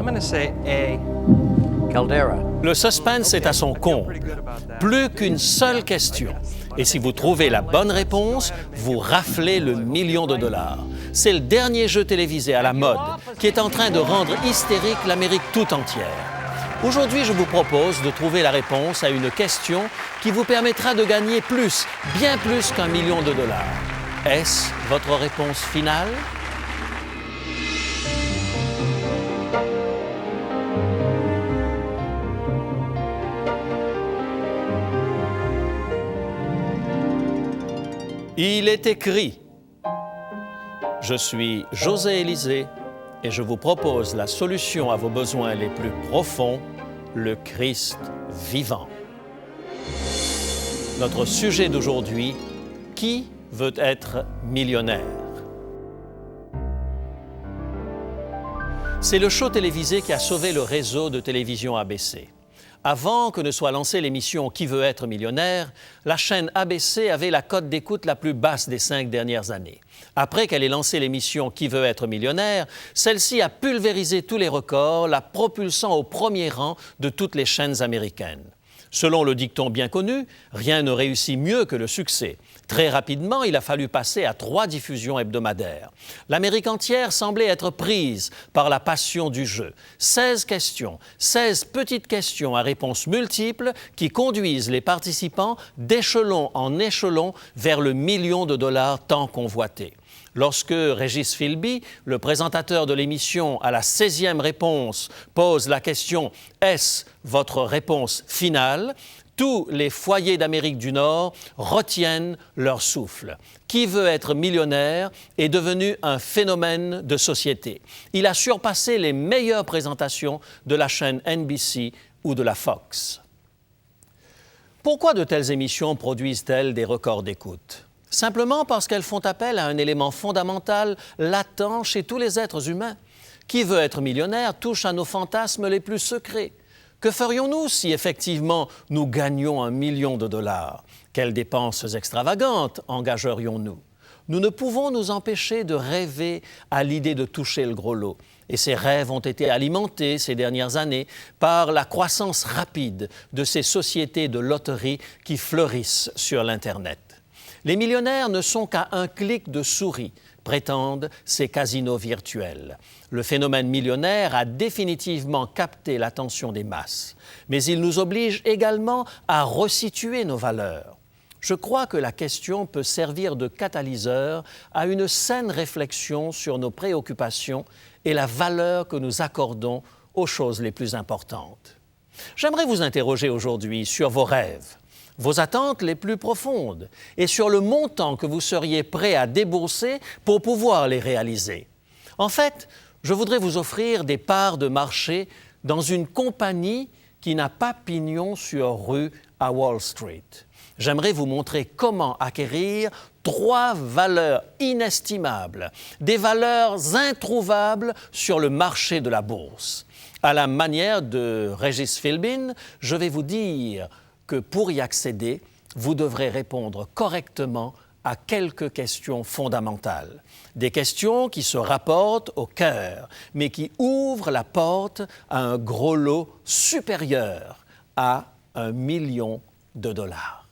I'm going to say A. Caldera. Le suspense est à son comble. Plus qu'une seule question. Et si vous trouvez la bonne réponse, vous raflez le million de dollars. C'est le dernier jeu télévisé à la mode qui est en train de rendre hystérique l'Amérique tout entière. Aujourd'hui, je vous propose de trouver la réponse à une question qui vous permettra de gagner plus, bien plus qu'1 million de dollars. Est-ce votre réponse finale? Il est écrit: Je suis José Élysée et je vous propose la solution à vos besoins les plus profonds, le Christ vivant. Notre sujet d'aujourd'hui, qui veut être millionnaire? C'est le show télévisé qui a sauvé le réseau de télévision ABC. Avant que ne soit lancée l'émission Qui veut être millionnaire, la chaîne ABC avait la cote d'écoute la plus basse des 5 dernières années. Après qu'elle ait lancé l'émission Qui veut être millionnaire, celle-ci a pulvérisé tous les records, la propulsant au premier rang de toutes les chaînes américaines. Selon le dicton bien connu, rien ne réussit mieux que le succès. Très rapidement, il a fallu passer à 3 diffusions hebdomadaires. L'Amérique entière semblait être prise par la passion du jeu. 16 questions, 16 petites questions à réponses multiples qui conduisent les participants d'échelon en échelon vers le million de dollars tant convoité. Lorsque Régis Philby, le présentateur de l'émission, à la 16e réponse, pose la question « Est-ce votre réponse finale ?», tous les foyers d'Amérique du Nord retiennent leur souffle. Qui veut être millionnaire est devenu un phénomène de société. Il a surpassé les meilleures présentations de la chaîne NBC ou de la Fox. Pourquoi de telles émissions produisent-elles des records d'écoute? Simplement parce qu'elles font appel à un élément fondamental latent chez tous les êtres humains. Qui veut être millionnaire touche à nos fantasmes les plus secrets. Que ferions-nous si effectivement nous gagnions 1 million de dollars? Quelles dépenses extravagantes engagerions-nous? Nous ne pouvons nous empêcher de rêver à l'idée de toucher le gros lot. Et ces rêves ont été alimentés ces dernières années par la croissance rapide de ces sociétés de loterie qui fleurissent sur l'Internet. Les millionnaires ne sont qu'à un clic de souris, prétendent ces casinos virtuels. Le phénomène millionnaire a définitivement capté l'attention des masses, mais il nous oblige également à resituer nos valeurs. Je crois que la question peut servir de catalyseur à une saine réflexion sur nos préoccupations et la valeur que nous accordons aux choses les plus importantes. J'aimerais vous interroger aujourd'hui sur vos rêves, vos attentes les plus profondes et sur le montant que vous seriez prêt à débourser pour pouvoir les réaliser. En fait, je voudrais vous offrir des parts de marché dans une compagnie qui n'a pas pignon sur rue à Wall Street. J'aimerais vous montrer comment acquérir 3 valeurs inestimables, des valeurs introuvables sur le marché de la bourse. À la manière de Régis Philby, je vais vous dire que pour y accéder, vous devrez répondre correctement à quelques questions fondamentales. Des questions qui se rapportent au cœur, mais qui ouvrent la porte à un gros lot supérieur à 1 million de dollars.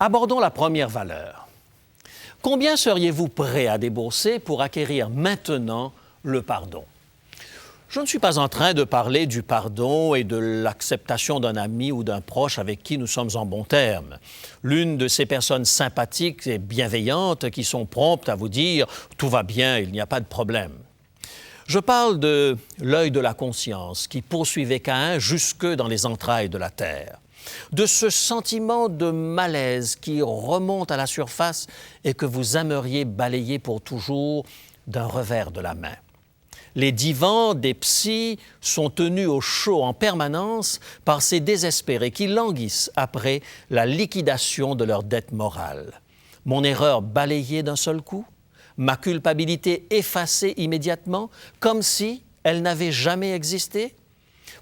Abordons la première valeur. Combien seriez-vous prêt à débourser pour acquérir maintenant le pardon? Je ne suis pas en train de parler du pardon et de l'acceptation d'un ami ou d'un proche avec qui nous sommes en bons termes. L'une de ces personnes sympathiques et bienveillantes qui sont promptes à vous dire « tout va bien, il n'y a pas de problème ». Je parle de l'œil de la conscience qui poursuivait Caïn jusque dans les entrailles de la terre, de ce sentiment de malaise qui remonte à la surface et que vous aimeriez balayer pour toujours d'un revers de la main. Les divans des psys sont tenus au chaud en permanence par ces désespérés qui languissent après la liquidation de leur dette morale. Mon erreur balayée d'un seul coup? Ma culpabilité effacée immédiatement, comme si elle n'avait jamais existé?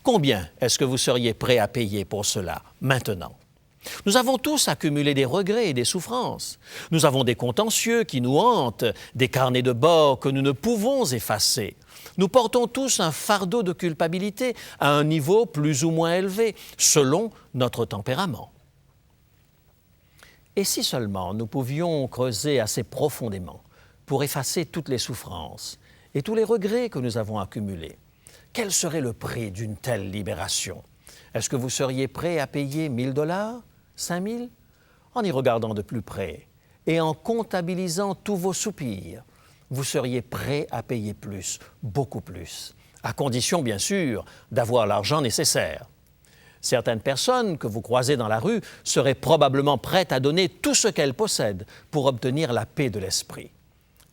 Combien est-ce que vous seriez prêt à payer pour cela maintenant? Nous avons tous accumulé des regrets et des souffrances. Nous avons des contentieux qui nous hantent, des carnets de bord que nous ne pouvons effacer. Nous portons tous un fardeau de culpabilité à un niveau plus ou moins élevé, selon notre tempérament. Et si seulement nous pouvions creuser assez profondément pour effacer toutes les souffrances et tous les regrets que nous avons accumulés, quel serait le prix d'une telle libération? Est-ce que vous seriez prêt à payer 1 000 $, 5 000? En y regardant de plus près et en comptabilisant tous vos soupirs, vous seriez prêt à payer plus, beaucoup plus, à condition bien sûr d'avoir l'argent nécessaire. Certaines personnes que vous croisez dans la rue seraient probablement prêtes à donner tout ce qu'elles possèdent pour obtenir la paix de l'esprit.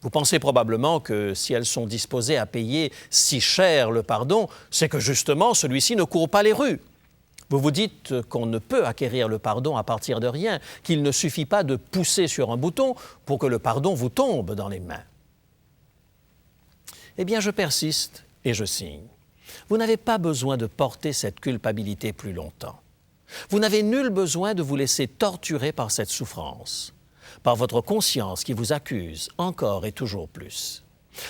Vous pensez probablement que si elles sont disposées à payer si cher le pardon, c'est que justement celui-ci ne court pas les rues. Vous vous dites qu'on ne peut acquérir le pardon à partir de rien, qu'il ne suffit pas de pousser sur un bouton pour que le pardon vous tombe dans les mains. Eh bien, je persiste et je signe. Vous n'avez pas besoin de porter cette culpabilité plus longtemps. Vous n'avez nul besoin de vous laisser torturer par cette souffrance, par votre conscience qui vous accuse encore et toujours plus.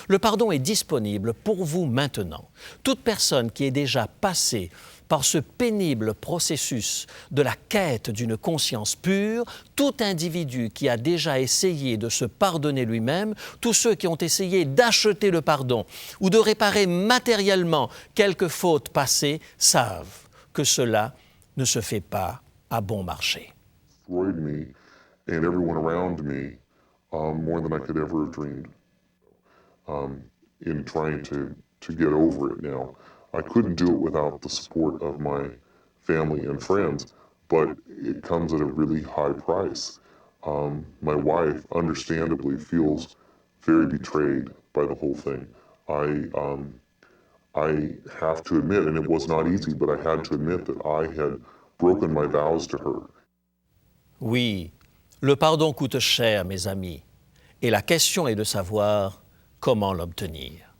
Le pardon est disponible pour vous maintenant. Toute personne qui est déjà passée par ce pénible processus de la quête d'une conscience pure, tout individu qui a déjà essayé de se pardonner lui-même, tous ceux qui ont essayé d'acheter le pardon ou de réparer matériellement quelques fautes passées, savent que cela ne se fait pas à bon marché. Destroyed me and everyone around me more than I could ever have dreamed in trying to get over it now. I couldn't do it without the support of my family and friends, but it comes at a really high price. My wife, understandably, feels very betrayed by the whole thing. I have to admit, and it was not easy, but I had to admit that I had broken my vows to her. Oui, le pardon coûte cher, mes amis, et la question est de savoir comment l'obtenir.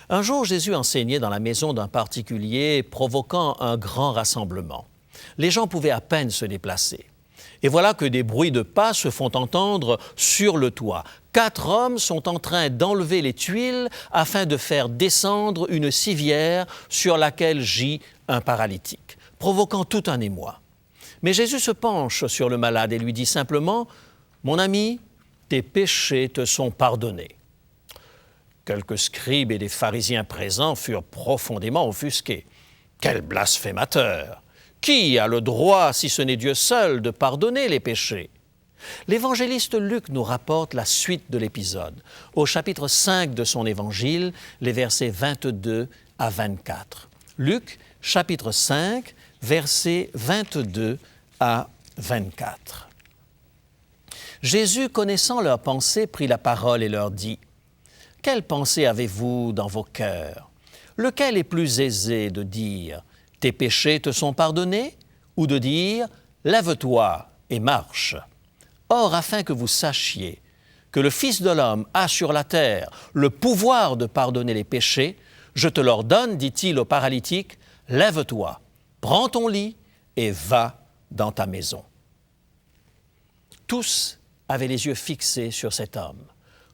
Un jour, Jésus enseignait dans la maison d'un particulier, provoquant un grand rassemblement. Les gens pouvaient à peine se déplacer. Et voilà que des bruits de pas se font entendre sur le toit. 4 hommes sont en train d'enlever les tuiles afin de faire descendre une civière sur laquelle gît un paralytique, provoquant tout un émoi. Mais Jésus se penche sur le malade et lui dit simplement « Mon ami, tes péchés te sont pardonnés. » Quelques scribes et des pharisiens présents furent profondément offusqués. Quel blasphémateur! Qui a le droit, si ce n'est Dieu seul, de pardonner les péchés? L'évangéliste Luc nous rapporte la suite de l'épisode, au chapitre 5 de son évangile, les versets 22 à 24. Luc, chapitre 5, versets 22 à 24. Jésus, connaissant leurs pensées, prit la parole et leur dit « Quelle pensée avez-vous dans vos cœurs? Lequel est plus aisé de dire « Tes péchés te sont pardonnés » ou de dire « Lève-toi et marche ». Or, afin que vous sachiez que le Fils de l'homme a sur la terre le pouvoir de pardonner les péchés, je te l'ordonne, dit-il au paralytique, « Lève-toi, prends ton lit et va dans ta maison. » Tous avaient les yeux fixés sur cet homme,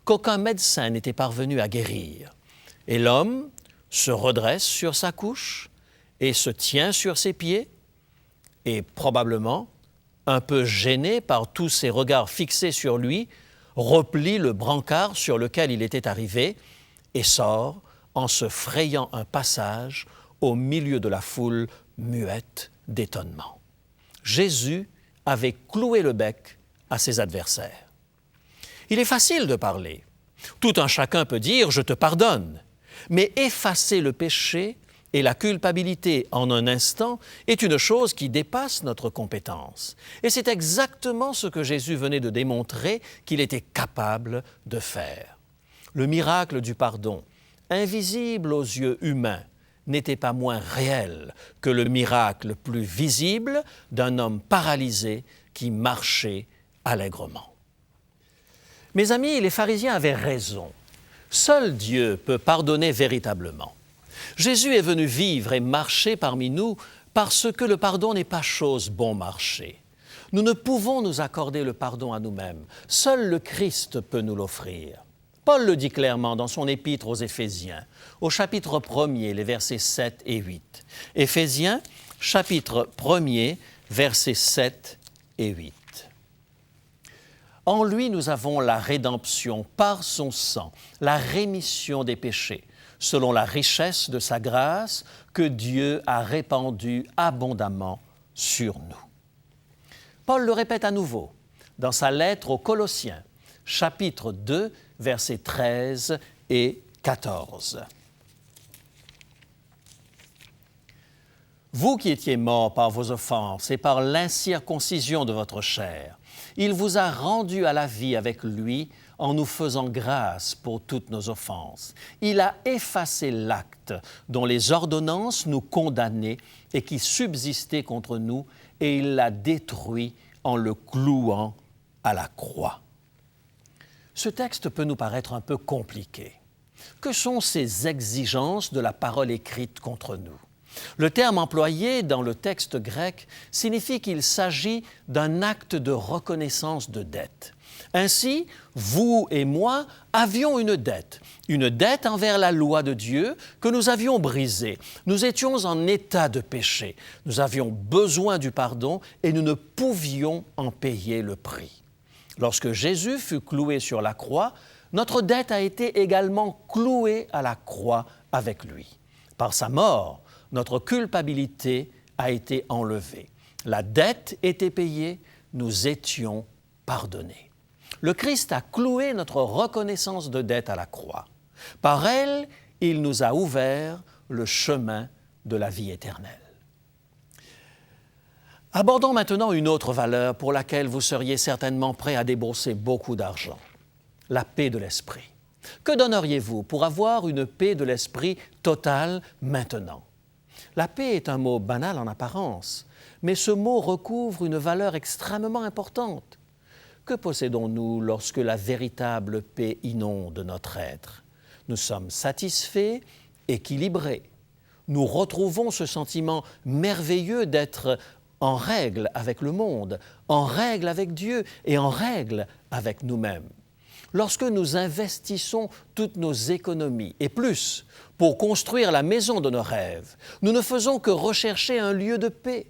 qu'aucun médecin n'était parvenu à guérir. Et l'homme se redresse sur sa couche et se tient sur ses pieds, et probablement, un peu gêné par tous ces regards fixés sur lui, replie le brancard sur lequel il était arrivé et sort en se frayant un passage au milieu de la foule muette d'étonnement. Jésus avait cloué le bec à ses adversaires. Il est facile de parler. Tout un chacun peut dire « je te pardonne », mais effacer le péché et la culpabilité en un instant est une chose qui dépasse notre compétence. Et c'est exactement ce que Jésus venait de démontrer qu'il était capable de faire. Le miracle du pardon, invisible aux yeux humains, n'était pas moins réel que le miracle plus visible d'un homme paralysé qui marchait allègrement. Mes amis, les pharisiens avaient raison. Seul Dieu peut pardonner véritablement. Jésus est venu vivre et marcher parmi nous parce que le pardon n'est pas chose bon marché. Nous ne pouvons nous accorder le pardon à nous-mêmes. Seul le Christ peut nous l'offrir. Paul le dit clairement dans son épître aux Éphésiens, au chapitre 1er, les versets 7 et 8. Éphésiens, chapitre 1er, versets 7 et 8. En lui, nous avons la rédemption par son sang, la rémission des péchés, selon la richesse de sa grâce que Dieu a répandue abondamment sur nous. Paul le répète à nouveau dans sa lettre aux Colossiens, chapitre 2, versets 13 et 14. Vous qui étiez morts par vos offenses et par l'incirconcision de votre chair, il vous a rendus à la vie avec lui en nous faisant grâce pour toutes nos offenses. Il a effacé l'acte dont les ordonnances nous condamnaient et qui subsistait contre nous, et il l'a détruit en le clouant à la croix. Ce texte peut nous paraître un peu compliqué. Que sont ces exigences de la parole écrite contre nous? Le terme employé dans le texte grec signifie qu'il s'agit d'un acte de reconnaissance de dette. Ainsi, vous et moi avions une dette envers la loi de Dieu que nous avions brisée. Nous étions en état de péché. Nous avions besoin du pardon et nous ne pouvions en payer le prix. Lorsque Jésus fut cloué sur la croix, notre dette a été également clouée à la croix avec lui. Par sa mort, notre culpabilité a été enlevée. La dette était payée, nous étions pardonnés. Le Christ a cloué notre reconnaissance de dette à la croix. Par elle, il nous a ouvert le chemin de la vie éternelle. Abordons maintenant une autre valeur pour laquelle vous seriez certainement prêt à débourser beaucoup d'argent, la paix de l'esprit. Que donneriez-vous pour avoir une paix de l'esprit totale maintenant? La paix est un mot banal en apparence, mais ce mot recouvre une valeur extrêmement importante. Que possédons-nous lorsque la véritable paix inonde notre être? Nous sommes satisfaits, équilibrés. Nous retrouvons ce sentiment merveilleux d'être en règle avec le monde, en règle avec Dieu et en règle avec nous-mêmes. Lorsque nous investissons toutes nos économies et plus pour construire la maison de nos rêves, nous ne faisons que rechercher un lieu de paix.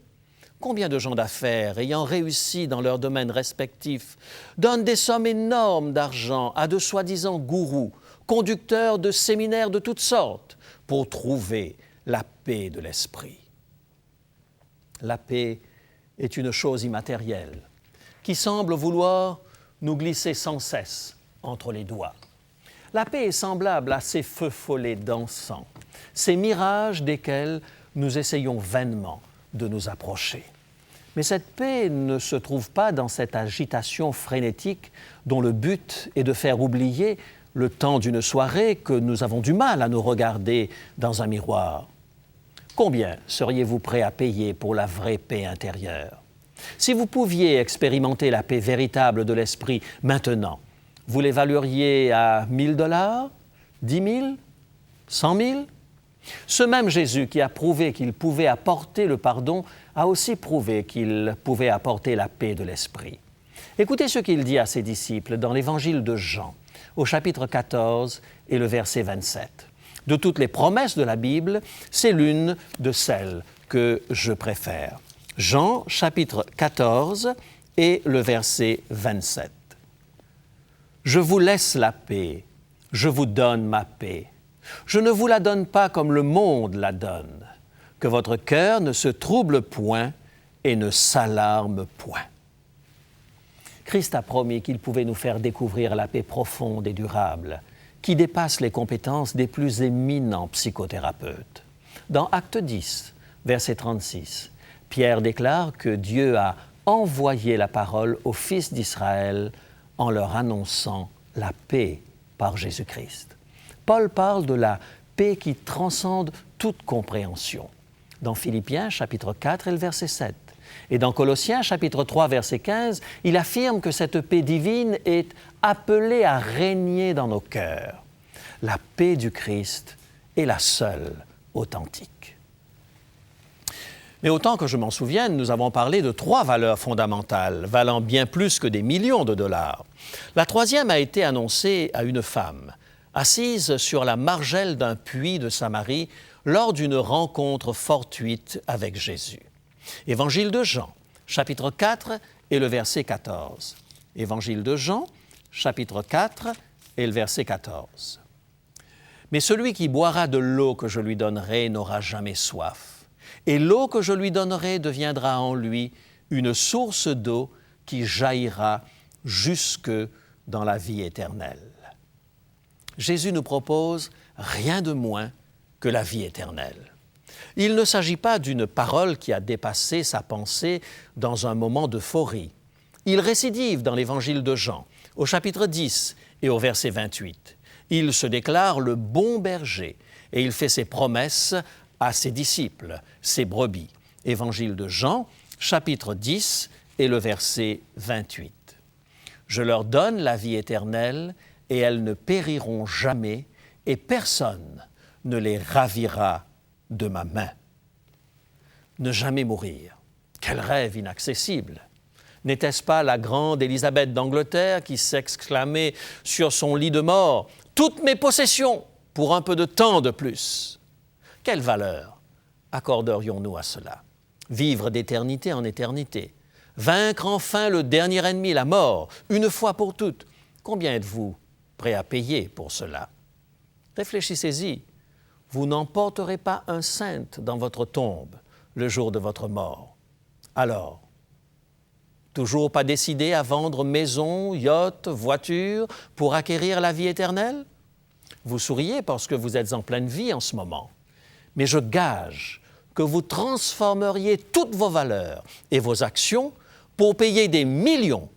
Combien de gens d'affaires ayant réussi dans leurs domaines respectifs donnent des sommes énormes d'argent à de soi-disant gourous, conducteurs de séminaires de toutes sortes, pour trouver la paix de l'esprit. La paix est une chose immatérielle qui semble vouloir nous glisser sans cesse entre les doigts. La paix est semblable à ces feux follets dansants, ces mirages desquels nous essayons vainement de nous approcher. Mais cette paix ne se trouve pas dans cette agitation frénétique dont le but est de faire oublier le temps d'une soirée que nous avons du mal à nous regarder dans un miroir. Combien seriez-vous prêt à payer pour la vraie paix intérieure? Si vous pouviez expérimenter la paix véritable de l'esprit maintenant, vous l'évalueriez à 1 000 $, 10 000, 100 000? Ce même Jésus qui a prouvé qu'il pouvait apporter le pardon a aussi prouvé qu'il pouvait apporter la paix de l'esprit. Écoutez ce qu'il dit à ses disciples dans l'Évangile de Jean, au chapitre 14 et le verset 27. De toutes les promesses de la Bible, c'est l'une de celles que je préfère. Jean, chapitre 14 et le verset 27. Je vous laisse la paix, je vous donne ma paix. Je ne vous la donne pas comme le monde la donne. Que votre cœur ne se trouble point et ne s'alarme point. Christ a promis qu'il pouvait nous faire découvrir la paix profonde et durable qui dépasse les compétences des plus éminents psychothérapeutes. Dans Acte 10, verset 36, Pierre déclare que Dieu a envoyé la parole aux fils d'Israël en leur annonçant la paix par Jésus-Christ. Paul parle de la paix qui transcende toute compréhension. Dans Philippiens, chapitre 4 et le verset 7. Et dans Colossiens, chapitre 3, verset 15, il affirme que cette paix divine est appelée à régner dans nos cœurs. La paix du Christ est la seule authentique. Mais autant que je m'en souvienne, nous avons parlé de 3 valeurs fondamentales, valant bien plus que des millions de dollars. La troisième a été annoncée à une femme, assise sur la margelle d'un puits de Samarie lors d'une rencontre fortuite avec Jésus. Évangile de Jean, chapitre 4 et le verset 14. Évangile de Jean, chapitre 4 et le verset 14. « Mais celui qui boira de l'eau que je lui donnerai n'aura jamais soif, et l'eau que je lui donnerai deviendra en lui une source d'eau qui jaillira jusque dans la vie éternelle. » Jésus nous propose rien de moins que la vie éternelle. Il ne s'agit pas d'une parole qui a dépassé sa pensée dans un moment d'euphorie. Il récidive dans l'Évangile de Jean, au chapitre 10 et au verset 28. Il se déclare le bon berger et il fait ses promesses à ses disciples, ses brebis. Évangile de Jean, chapitre 10 et le verset 28. « Je leur donne la vie éternelle et elles ne périront jamais et personne ne les ravira de ma main. » Ne jamais mourir. Quel rêve inaccessible! N'était-ce pas la grande Élisabeth d'Angleterre qui s'exclamait sur son lit de mort « Toutes mes possessions pour un peu de temps de plus !» Quelle valeur accorderions-nous à cela? Vivre d'éternité en éternité, vaincre enfin le dernier ennemi, la mort, une fois pour toutes. Combien êtes-vous prêt à payer pour cela? Réfléchissez-y. Vous n'emporterez pas un cent dans votre tombe le jour de votre mort. Alors, toujours pas décidé à vendre maison, yacht, voiture pour acquérir la vie éternelle? Vous souriez parce que vous êtes en pleine vie en ce moment. Mais je gage que vous transformeriez toutes vos valeurs et vos actions pour payer des millions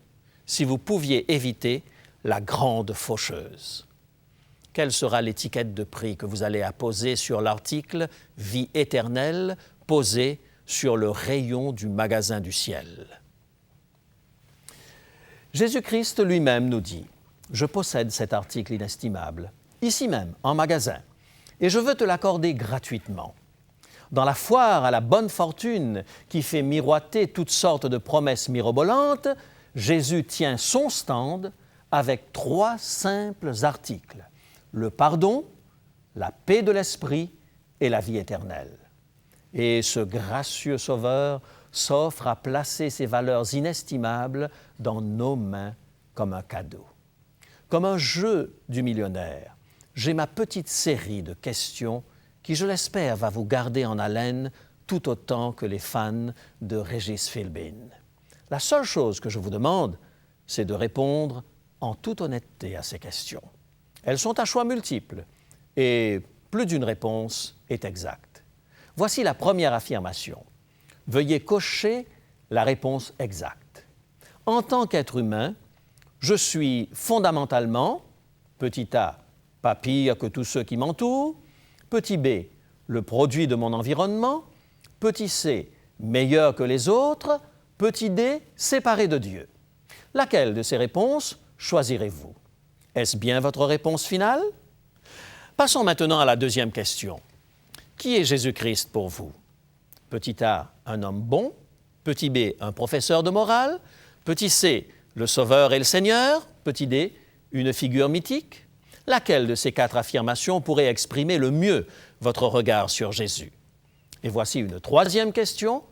si vous pouviez éviter la grande faucheuse. Quelle sera l'étiquette de prix que vous allez apposer sur l'article « Vie éternelle » posé sur le rayon du magasin du ciel? Jésus-Christ lui-même nous dit « Je possède cet article inestimable, ici même, en magasin, et je veux te l'accorder gratuitement. » Dans la foire à la bonne fortune qui fait miroiter toutes sortes de promesses mirobolantes, Jésus tient son stand avec 3 simples articles: le pardon, la paix de l'esprit et la vie éternelle. Et ce gracieux Sauveur s'offre à placer ces valeurs inestimables dans nos mains comme un cadeau. Comme un jeu du millionnaire, j'ai ma petite série de questions qui, je l'espère, va vous garder en haleine tout autant que les fans de Régis Philbin. La seule chose que je vous demande, c'est de répondre en toute honnêteté à ces questions. Elles sont à choix multiples et plus d'une réponse est exacte. Voici la première affirmation. Veuillez cocher la réponse exacte. En tant qu'être humain, je suis fondamentalement, petit a, pas pire que tous ceux qui m'entourent, petit b, le produit de mon environnement, petit c, meilleur que les autres, petit d, séparé de Dieu. Laquelle de ces réponses choisirez-vous? Est-ce bien votre réponse finale? Passons maintenant à la deuxième question. Qui est Jésus-Christ pour vous? Petit a, un homme bon. Petit b, un professeur de morale. Petit c, le Sauveur et le Seigneur. Petit d, une figure mythique. Laquelle de ces 4 affirmations pourrait exprimer le mieux votre regard sur Jésus? Et voici une troisième question.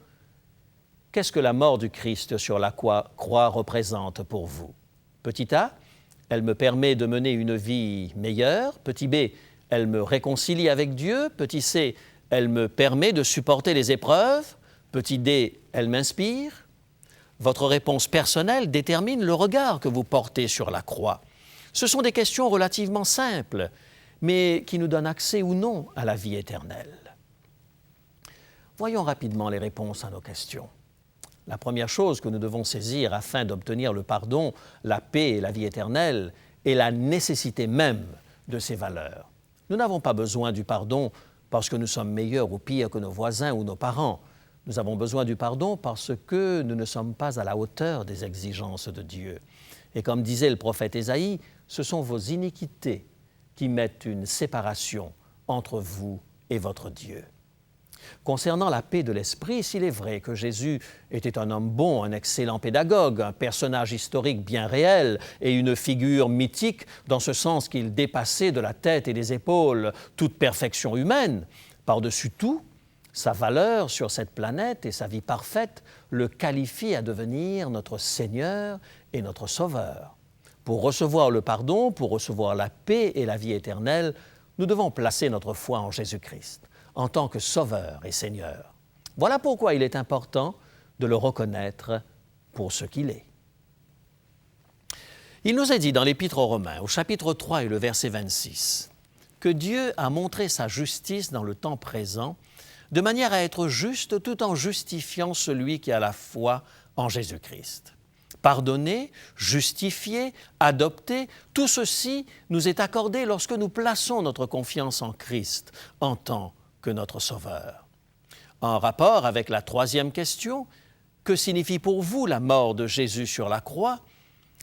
Qu'est-ce que la mort du Christ sur la croix représente pour vous? Petit a, elle me permet de mener une vie meilleure. Petit b, elle me réconcilie avec Dieu. Petit c, elle me permet de supporter les épreuves. Petit d, elle m'inspire. Votre réponse personnelle détermine le regard que vous portez sur la croix. Ce sont des questions relativement simples, mais qui nous donnent accès ou non à la vie éternelle. Voyons rapidement les réponses à nos questions. La première chose que nous devons saisir afin d'obtenir le pardon, la paix et la vie éternelle est la nécessité même de ces valeurs. Nous n'avons pas besoin du pardon parce que nous sommes meilleurs ou pires que nos voisins ou nos parents. Nous avons besoin du pardon parce que nous ne sommes pas à la hauteur des exigences de Dieu. Et comme disait le prophète Ésaïe, ce sont vos iniquités qui mettent une séparation entre vous et votre Dieu. Concernant la paix de l'esprit, s'il est vrai que Jésus était un homme bon, un excellent pédagogue, un personnage historique bien réel et une figure mythique dans ce sens qu'il dépassait de la tête et des épaules toute perfection humaine, par-dessus tout, sa valeur sur cette planète et sa vie parfaite le qualifient à devenir notre Seigneur et notre Sauveur. Pour recevoir le pardon, pour recevoir la paix et la vie éternelle, nous devons placer notre foi en Jésus-Christ en tant que Sauveur et Seigneur. Voilà pourquoi il est important de le reconnaître pour ce qu'il est. Il nous est dit dans l'Épître aux Romains, au chapitre 3 et le verset 26, que Dieu a montré sa justice dans le temps présent, de manière à être juste tout en justifiant celui qui a la foi en Jésus-Christ. Pardonner, justifier, adopter, tout ceci nous est accordé lorsque nous plaçons notre confiance en Christ en tant que notre Sauveur. En rapport avec la troisième question, que signifie pour vous la mort de Jésus sur la croix?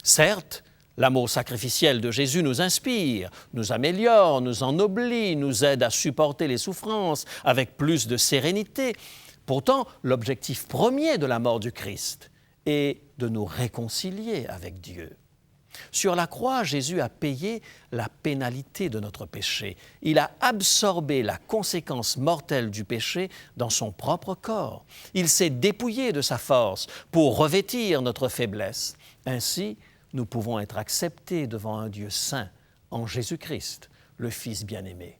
Certes, l'amour sacrificiel de Jésus nous inspire, nous améliore, nous ennoblit, nous aide à supporter les souffrances avec plus de sérénité. Pourtant, l'objectif premier de la mort du Christ est de nous réconcilier avec Dieu. Sur la croix, Jésus a payé la pénalité de notre péché. Il a absorbé la conséquence mortelle du péché dans son propre corps. Il s'est dépouillé de sa force pour revêtir notre faiblesse. Ainsi, nous pouvons être acceptés devant un Dieu saint en Jésus-Christ, le Fils bien-aimé.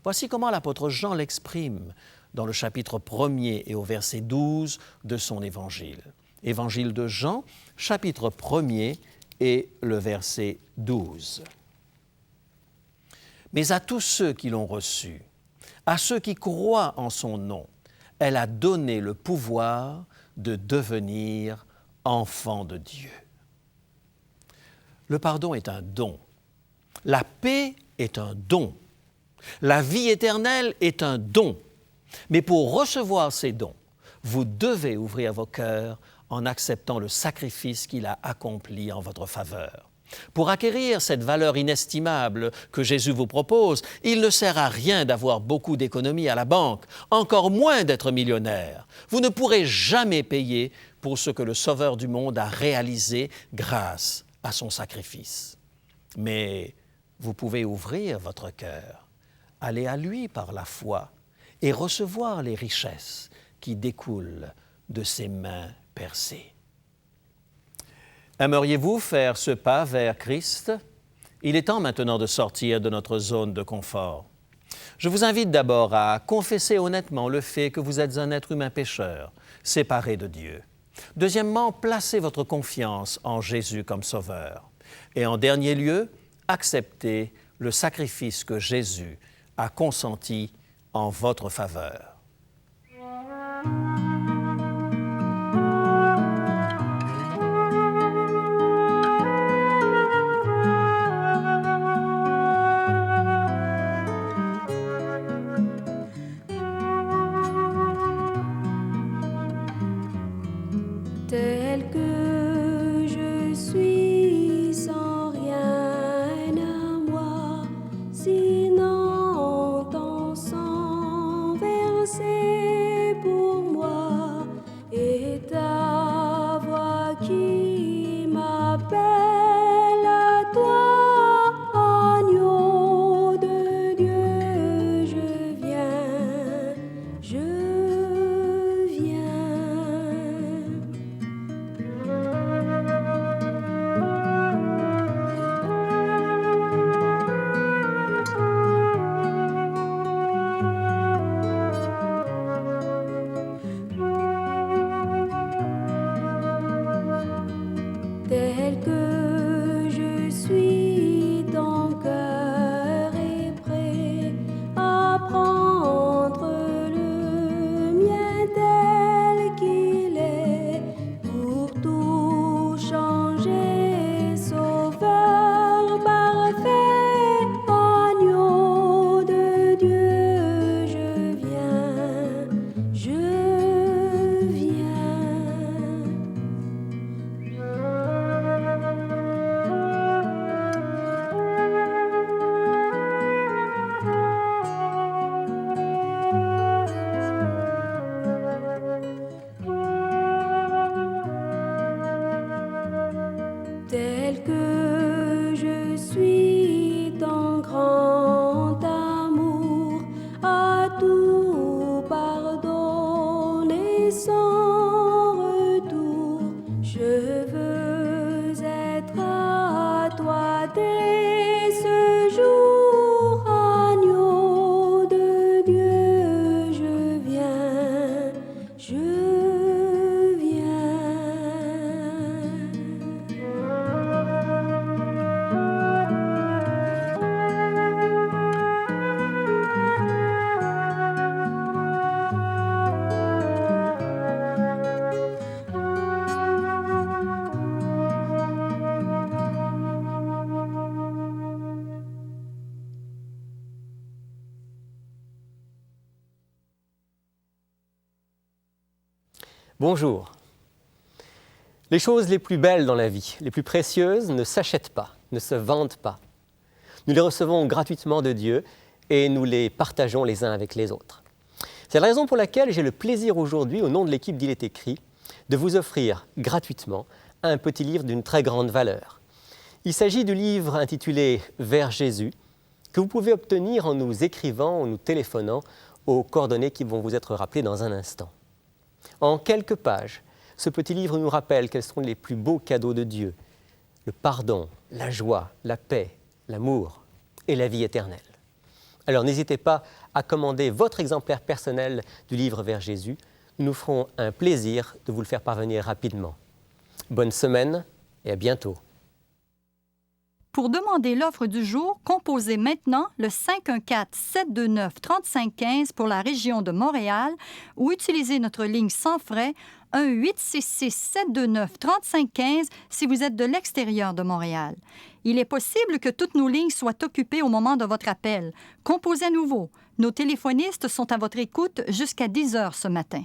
Voici comment l'apôtre Jean l'exprime dans le chapitre 1er et au verset 12 de son Évangile. Évangile de Jean, chapitre 1er et le verset 12. Mais à tous ceux qui l'ont reçu, à ceux qui croient en son nom, elle a donné le pouvoir de devenir enfants de Dieu. Le pardon est un don. La paix est un don. La vie éternelle est un don. Mais pour recevoir ces dons, vous devez ouvrir vos cœurs en acceptant le sacrifice qu'il a accompli en votre faveur. Pour acquérir cette valeur inestimable que Jésus vous propose, il ne sert à rien d'avoir beaucoup d'économies à la banque, encore moins d'être millionnaire. Vous ne pourrez jamais payer pour ce que le Sauveur du monde a réalisé grâce à son sacrifice. Mais vous pouvez ouvrir votre cœur, aller à lui par la foi et recevoir les richesses qui découlent de ses mains percées. Aimeriez-vous faire ce pas vers Christ? Il est temps maintenant de sortir de notre zone de confort. Je vous invite d'abord à confesser honnêtement le fait que vous êtes un être humain pécheur, séparé de Dieu. Deuxièmement, placez votre confiance en Jésus comme Sauveur. Et en dernier lieu, acceptez le sacrifice que Jésus a consenti en votre faveur. Tel que je suis sans rien à moi, sinon ton sang versé pour moi, et ta voix qui m'appelle à toi, agneau de Dieu, je viens, je viens. tel que je suis, ton grand amour a tout pardonné sans retour. Je veux être à toi dès ce jour, agneau de Dieu, je viens, je viens. Bonjour. Les choses les plus belles dans la vie, les plus précieuses, ne s'achètent pas, ne se vendent pas. Nous les recevons gratuitement de Dieu et nous les partageons les uns avec les autres. C'est la raison pour laquelle j'ai le plaisir aujourd'hui, au nom de l'équipe d'Il est écrit, de vous offrir gratuitement un petit livre d'une très grande valeur. Il s'agit du livre intitulé « Vers Jésus » que vous pouvez obtenir en nous écrivant ou nous téléphonant aux coordonnées qui vont vous être rappelées dans un instant. En quelques pages, ce petit livre nous rappelle quels sont les plus beaux cadeaux de Dieu, le pardon, la joie, la paix, l'amour et la vie éternelle. Alors n'hésitez pas à commander votre exemplaire personnel du livre Vers Jésus. Nous nous ferons un plaisir de vous le faire parvenir rapidement. Bonne semaine et à bientôt. Pour demander l'offre du jour, composez maintenant le 514-729-3515 pour la région de Montréal ou utilisez notre ligne sans frais 1-866-729-3515 si vous êtes de l'extérieur de Montréal. Il est possible que toutes nos lignes soient occupées au moment de votre appel. Composez à nouveau. Nos téléphonistes sont à votre écoute jusqu'à 10 heures ce matin.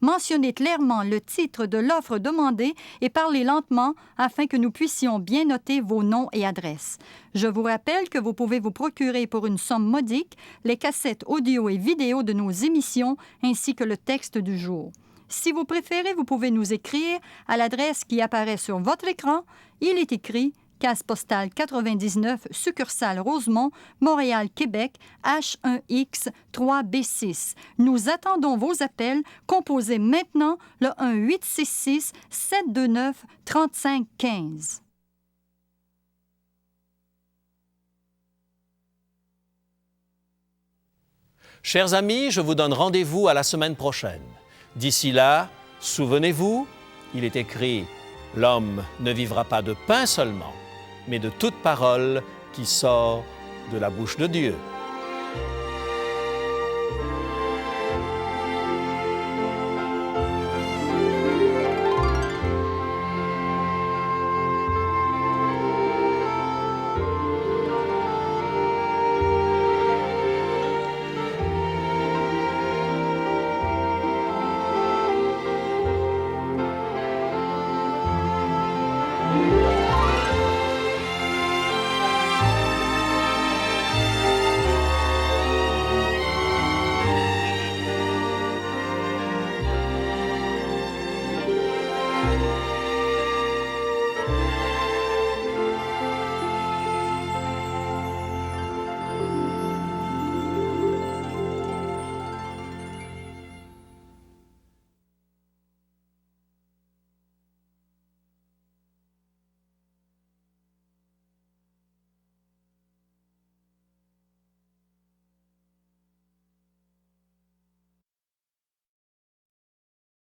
Mentionnez clairement le titre de l'offre demandée et parlez lentement afin que nous puissions bien noter vos noms et adresses. Je vous rappelle que vous pouvez vous procurer pour une somme modique les cassettes audio et vidéo de nos émissions ainsi que le texte du jour. Si vous préférez, vous pouvez nous écrire à l'adresse qui apparaît sur votre écran. Il est écrit Case postale 99, succursale Rosemont, Montréal, Québec, H1X 3B6. Nous attendons vos appels. Composez maintenant le 1-866-729-3515. Chers amis, je vous donne rendez-vous à la semaine prochaine. D'ici là, souvenez-vous, il est écrit « L'homme ne vivra pas de pain seulement, mais de toute parole qui sort de la bouche de Dieu. »